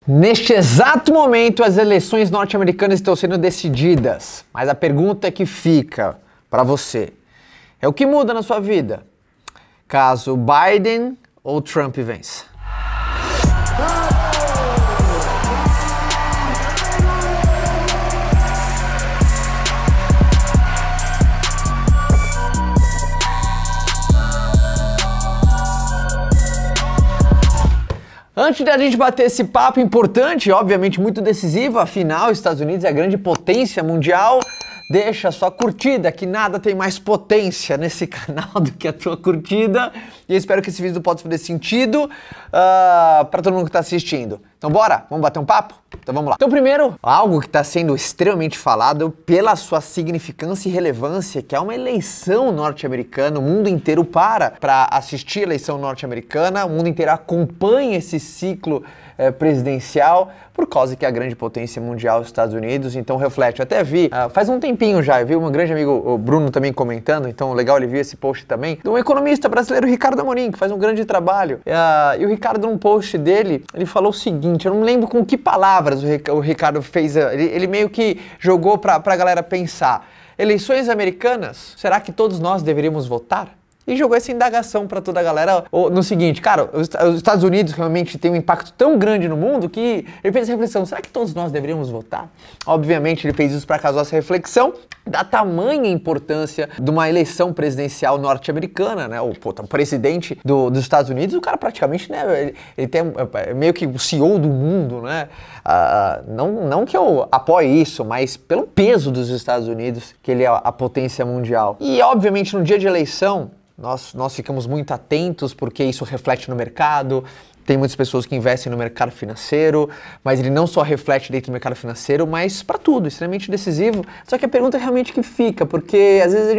Neste exato momento, as eleições norte-americanas estão sendo decididas, mas a pergunta que fica para você é: o que muda na sua vida caso Biden ou Trump vença? Antes da gente bater esse papo importante, obviamente muito decisivo, afinal, os Estados Unidos é a grande potência mundial, deixa a sua curtida, que nada tem mais potência nesse canal do que a tua curtida. E eu espero que esse vídeo possa fazer sentido para todo mundo que está assistindo. Então bora? Vamos bater um papo? Então vamos lá. Então primeiro, algo que está sendo extremamente falado pela sua significância e relevância, que é uma eleição norte-americana, o mundo inteiro para assistir a eleição norte-americana, o mundo inteiro acompanha esse ciclo presidencial, por causa que é a grande potência mundial os Estados Unidos, então reflete. Eu até vi, faz um tempinho já, eu vi um grande amigo, o Bruno, também comentando, então legal ele viu esse post também, de um economista brasileiro, Ricardo Amorim, que faz um grande trabalho. E o Ricardo, num post dele, ele falou o seguinte, eu não lembro com que palavras o Ricardo fez, ele meio que jogou pra galera pensar: eleições americanas, será que todos nós deveríamos votar? E jogou essa indagação para toda a galera no seguinte: cara, os Estados Unidos realmente tem um impacto tão grande no mundo que ele fez essa reflexão: será que todos nós deveríamos votar? Obviamente ele fez isso para causar essa reflexão da tamanha importância de uma eleição presidencial norte-americana, né? O presidente dos Estados Unidos, o cara praticamente, né, ele tem meio que o CEO do mundo, né? Não que eu apoie isso, mas pelo peso dos Estados Unidos, que ele é a potência mundial. E obviamente no dia de eleição, nós ficamos muito atentos porque isso reflete no mercado. Tem muitas pessoas que investem no mercado financeiro, mas ele não só reflete dentro do mercado financeiro, mas para tudo, extremamente decisivo. Só que a pergunta realmente que fica, porque às vezes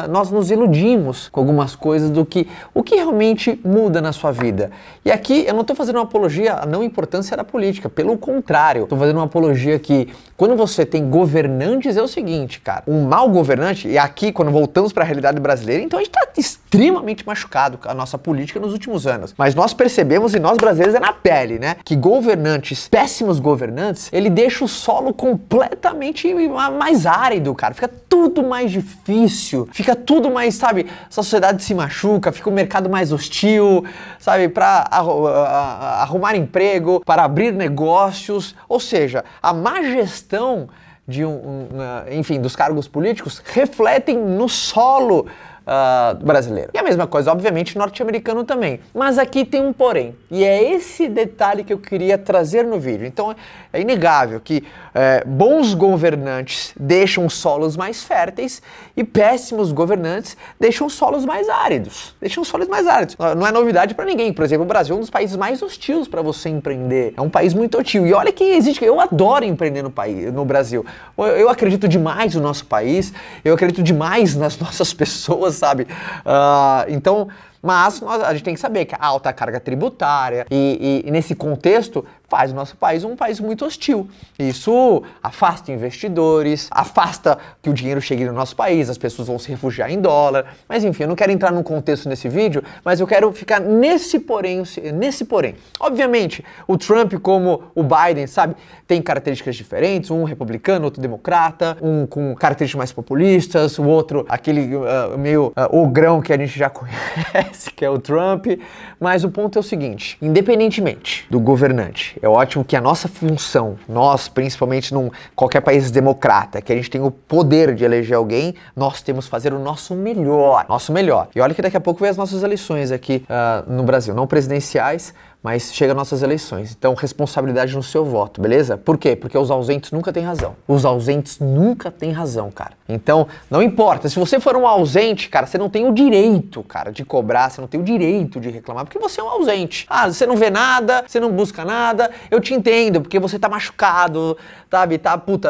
nós nos iludimos com algumas coisas do que o que realmente muda na sua vida. E aqui eu não estou fazendo uma apologia à não importância da política, pelo contrário, estou fazendo uma apologia que quando você tem governantes é o seguinte, cara, um mau governante, e aqui quando voltamos para a realidade brasileira, então a gente está extremamente machucado com a nossa política nos últimos anos, mas nós percebemos, e nós brasileiros é na pele, né? Que governantes, péssimos governantes, ele deixa o solo completamente mais árido, cara. Fica tudo mais difícil, fica tudo mais, sabe? A sociedade se machuca, fica o mercado mais hostil, sabe? Para arrumar emprego, para abrir negócios, ou seja, a má gestão de enfim, dos cargos políticos refletem no solo brasileiro. E a mesma coisa, obviamente, norte-americano também. Mas aqui tem um porém. E é esse detalhe que eu queria trazer no vídeo. Então, é inegável que bons governantes deixam solos mais férteis e péssimos governantes deixam solos mais áridos. Não é novidade para ninguém. Por exemplo, o Brasil é um dos países mais hostis para você empreender. É um país muito hostil. E olha que existe, eu adoro empreender no Brasil. Eu acredito demais no nosso país, eu acredito demais nas nossas pessoas, sabe? Então, mas a gente tem que saber que a alta carga tributária e nesse contexto faz o nosso país um país muito hostil. Isso afasta investidores, afasta que o dinheiro chegue no nosso país, as pessoas vão se refugiar em dólar. Mas enfim, eu não quero entrar num contexto nesse vídeo, mas eu quero ficar nesse porém. Obviamente, o Trump como o Biden, sabe, tem características diferentes, um republicano, outro democrata, um com características mais populistas, o outro aquele meio ogrão que a gente já conhece, que é o Trump. Mas o ponto é o seguinte: independentemente do governante, é ótimo que a nossa função, nós, principalmente num qualquer país democrata, que a gente tem o poder de eleger alguém, nós temos que fazer o nosso melhor. E olha que daqui a pouco vem as nossas eleições aqui no Brasil, não presidenciais, mas chega nossas eleições. Então, responsabilidade no seu voto, beleza? Por quê? Porque os ausentes nunca têm razão. Os ausentes nunca têm razão, cara. Então, não importa. Se você for um ausente, cara, você não tem o direito, cara, de cobrar, você não tem o direito de reclamar, porque você é um ausente. Você não vê nada, você não busca nada. Eu te entendo, porque você tá machucado, sabe?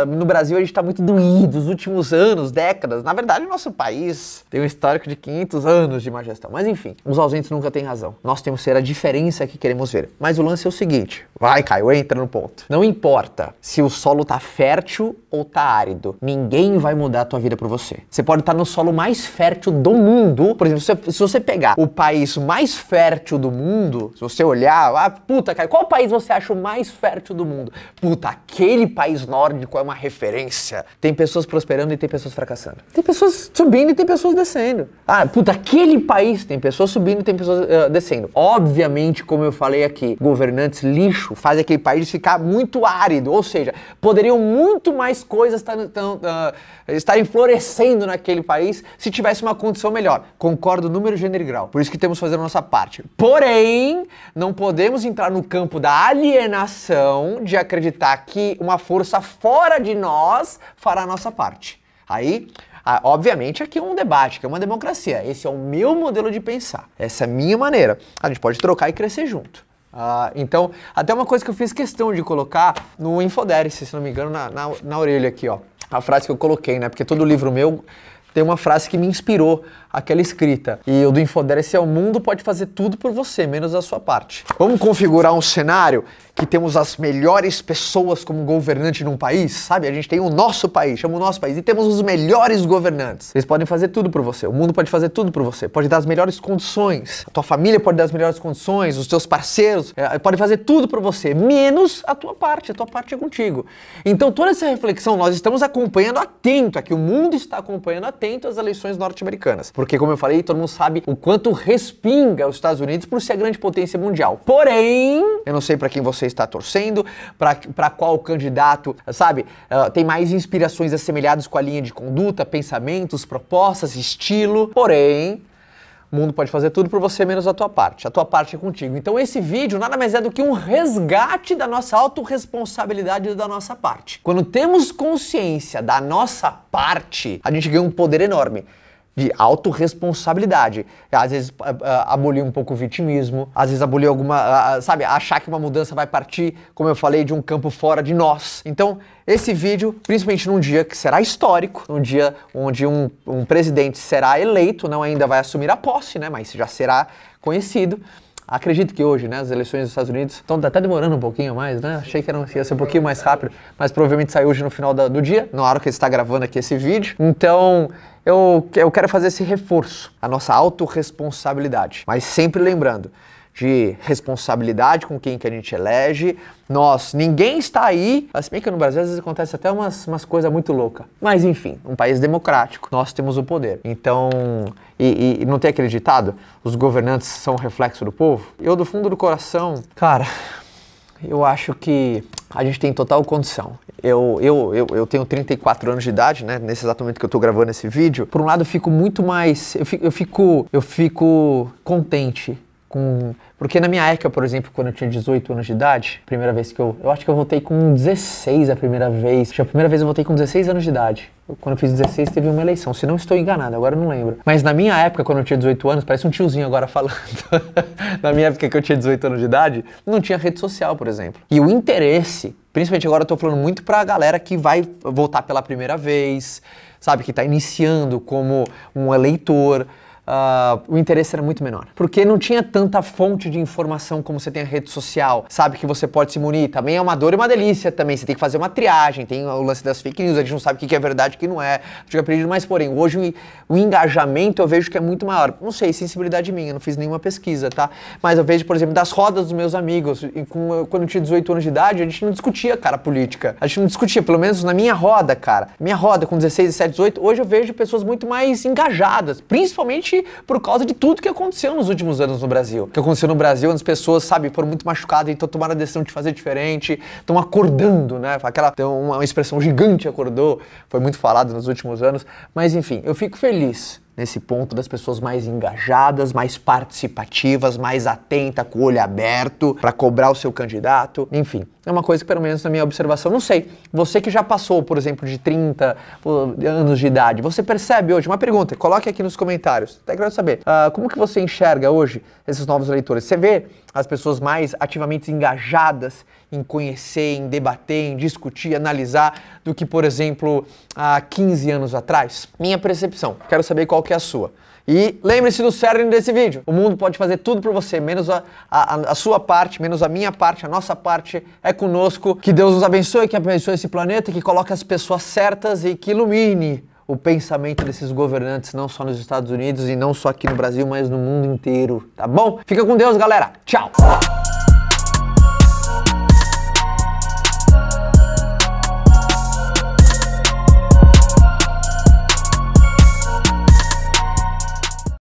No Brasil a gente tá muito doído, os últimos anos, décadas. Na verdade, o nosso país tem um histórico de 500 anos de má gestão. Mas enfim, os ausentes nunca têm razão. Nós temos que ser a diferença que queremos vamos ver. Mas o lance é o seguinte, vai Caio, entra no ponto. Não importa se o solo tá fértil ou tá árido, ninguém vai mudar a tua vida por você. Você pode estar no solo mais fértil do mundo, por exemplo, se você pegar o país mais fértil do mundo, se você olhar, puta Caio, qual país você acha o mais fértil do mundo? Puta, aquele país nórdico é uma referência. Tem pessoas prosperando e tem pessoas fracassando. Tem pessoas subindo e tem pessoas descendo. Puta, aquele país tem pessoas subindo e tem pessoas descendo. Obviamente, como eu falei aqui, governantes lixo fazem aquele país ficar muito árido, ou seja, poderiam muito mais coisas estarem florescendo naquele país se tivesse uma condição melhor. Concordo, número, gênero e grau. Por isso que temos que fazer a nossa parte. Porém, não podemos entrar no campo da alienação de acreditar que uma força fora de nós fará a nossa parte. Aí, obviamente, aqui é um debate, que é uma democracia. Esse é o meu modelo de pensar. Essa é a minha maneira. A gente pode trocar e crescer junto. Então, até uma coisa que eu fiz questão de colocar no Infoderice, se não me engano, na orelha aqui, ó. A frase que eu coloquei, né? Porque todo livro meu tem uma frase que me inspirou aquela escrita. E o do Infoderice é: o mundo pode fazer tudo por você, menos a sua parte. Vamos configurar um cenário que temos as melhores pessoas como governante num país, sabe? A gente tem o nosso país, chama o nosso país, e temos os melhores governantes. Eles podem fazer tudo por você, o mundo pode fazer tudo por você, pode dar as melhores condições, a tua família pode dar as melhores condições, os teus parceiros podem fazer tudo por você, menos a tua parte é contigo. Então toda essa reflexão nós estamos acompanhando atento, aqui o mundo está acompanhando atento as eleições norte-americanas. Porque, como eu falei, todo mundo sabe o quanto respinga os Estados Unidos por ser a grande potência mundial. Porém, eu não sei para quem você está torcendo, para qual candidato, sabe, tem mais inspirações assemelhadas com a linha de conduta, pensamentos, propostas, estilo. Porém, o mundo pode fazer tudo por você, menos a tua parte. A tua parte é contigo. Então esse vídeo nada mais é do que um resgate da nossa autorresponsabilidade da nossa parte. Quando temos consciência da nossa parte, a gente ganha um poder enorme de autorresponsabilidade. Às vezes abolir um pouco o vitimismo, às vezes abolir alguma, sabe, achar que uma mudança vai partir, como eu falei, de um campo fora de nós. Então, esse vídeo, principalmente num dia que será histórico, num dia onde um presidente será eleito, não ainda vai assumir a posse, né, mas já será conhecido. Acredito que hoje, né, as eleições dos Estados Unidos estão até demorando um pouquinho mais, né? Achei que ia ser um pouquinho mais rápido, mas provavelmente sai hoje no final do dia, na hora que ele está gravando aqui esse vídeo. Então, eu quero fazer esse reforço, a nossa autorresponsabilidade. Mas sempre lembrando de responsabilidade com quem que a gente elege. Ninguém está aí, se bem que no Brasil às vezes acontece até umas coisas muito loucas. Mas enfim, um país democrático, nós temos o poder. Então, e não tem aquele ditado? Os governantes são o reflexo do povo? Eu, do fundo do coração, cara, eu acho que a gente tem total condição. Eu tenho 34 anos de idade, né? Nesse exato momento que eu tô gravando esse vídeo. Por um lado, eu fico muito mais... Eu fico contente. Porque na minha época, por exemplo, quando eu tinha 18 anos de idade, primeira vez que eu acho que eu votei com 16 a primeira vez. A primeira vez eu votei com 16 anos de idade. Quando eu fiz 16 teve uma eleição, se não estou enganado, agora eu não lembro. Mas na minha época, quando eu tinha 18 anos, parece um tiozinho agora falando. Na minha época que eu tinha 18 anos de idade, não tinha rede social, por exemplo. E o interesse, principalmente agora eu tô falando muito pra galera que vai votar pela primeira vez, sabe, que tá iniciando como um eleitor. O interesse era muito menor. Porque não tinha tanta fonte de informação como você tem a rede social, sabe, que você pode se munir. Também é uma dor e uma delícia também. Você tem que fazer uma triagem, tem o lance das fake news, a gente não sabe o que é verdade e o que não é. Fica perdido, mas porém, hoje o engajamento eu vejo que é muito maior. Não sei, sensibilidade minha, não fiz nenhuma pesquisa, tá? Mas eu vejo, por exemplo, das rodas dos meus amigos. Quando eu tinha 18 anos de idade, a gente não discutia, cara, política. A gente não discutia, pelo menos na minha roda, cara. Minha roda com 16, 17, 18, hoje eu vejo pessoas muito mais engajadas, principalmente por causa de tudo que aconteceu nos últimos anos no Brasil. O que aconteceu no Brasil, as pessoas, sabe, foram muito machucadas, então tomaram a decisão de fazer diferente, estão acordando, né? Uma expressão gigante acordou, foi muito falado nos últimos anos, mas enfim, eu fico feliz nesse ponto das pessoas mais engajadas, mais participativas, mais atentas, com o olho aberto para cobrar o seu candidato. Enfim, é uma coisa que pelo menos na minha observação, não sei, você que já passou, por exemplo, de 30 anos de idade, você percebe hoje, uma pergunta, coloque aqui nos comentários, até quero saber, como que você enxerga hoje esses novos eleitores? Você vê as pessoas mais ativamente engajadas em conhecer, em debater, em discutir, analisar, do que, por exemplo, há 15 anos atrás? Minha percepção. Quero saber qual que é a sua. E lembre-se do cerne desse vídeo. O mundo pode fazer tudo por você, menos a sua parte, menos a minha parte, a nossa parte é conosco. Que Deus nos abençoe, que abençoe esse planeta, que coloque as pessoas certas e que ilumine o pensamento desses governantes, não só nos Estados Unidos e não só aqui no Brasil, mas no mundo inteiro, tá bom? Fica com Deus, galera. Tchau!